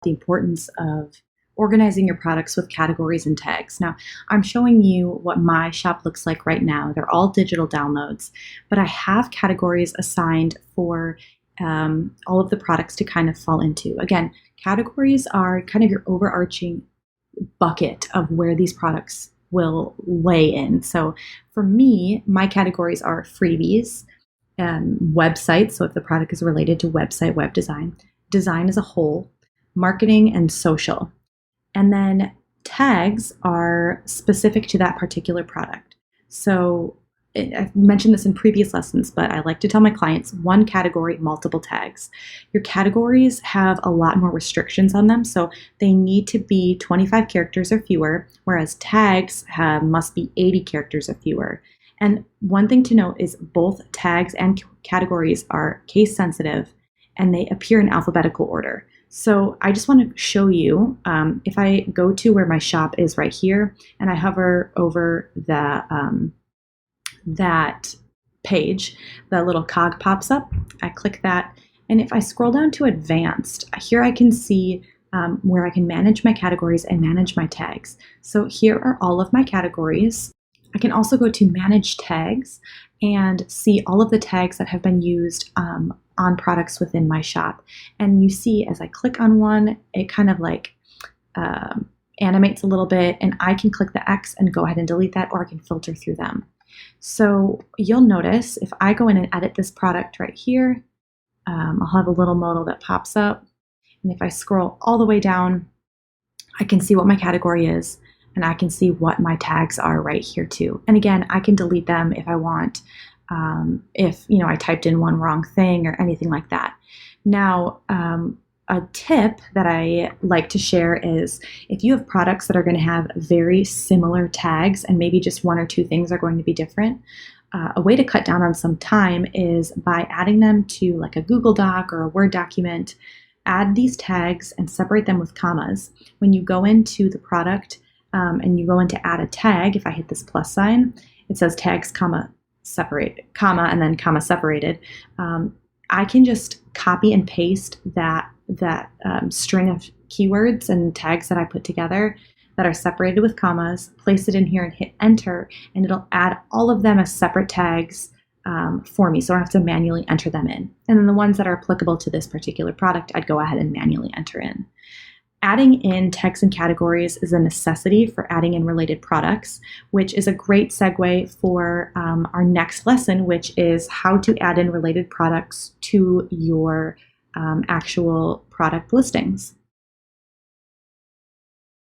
the importance of organizing your products with categories and tags. Now, I'm showing you what my shop looks like right now. They're all digital downloads, but I have categories assigned for all of the products to kind of fall into. Again, categories are kind of your overarching bucket of where these products will lay in. So for me, my categories are freebies, websites. So if the product is related to website, web design, design as a whole, marketing, and social. And then tags are specific to that particular product. So I've mentioned this in previous lessons, but I like to tell my clients one category, multiple tags. Your categories have a lot more restrictions on them, so they need to be 25 characters or fewer, whereas tags must be 80 characters or fewer. And one thing to note is both tags and categories are case sensitive and they appear in alphabetical order. So I just want to show you, if I go to where my shop is right here and I hover over that page, the little cog pops up. I click that, and if I scroll down to advanced, here I can see where I can manage my categories and manage my tags. So here are all of my categories. I can also go to manage tags and see all of the tags that have been used on products within my shop. And you see as I click on one, it kind of like animates a little bit, and I can click the X and go ahead and delete that, or I can filter through them. So you'll notice if I go in and edit this product right here, I'll have a little modal that pops up. And if I scroll all the way down, I can see what my category is, and I can see what my tags are right here too. And again, I can delete them if I want, if I typed in one wrong thing or anything like that. Now, a tip that I like to share is if you have products that are going to have very similar tags and maybe just one or two things are going to be different, a way to cut down on some time is by adding them to like a Google Doc or a Word document. Add these tags and separate them with commas. When you go into the product and you go into add a tag, if I hit this plus sign, it says tags, comma, separate, comma, and then comma separated. I can just copy and paste that string of keywords and tags that I put together that are separated with commas, place it in here and hit enter, and it'll add all of them as separate tags for me, so I don't have to manually enter them in. And then the ones that are applicable to this particular product, I'd go ahead and manually enter in. Adding in tags and categories is a necessity for adding in related products, which is a great segue for our next lesson, which is how to add in related products to your actual product listings.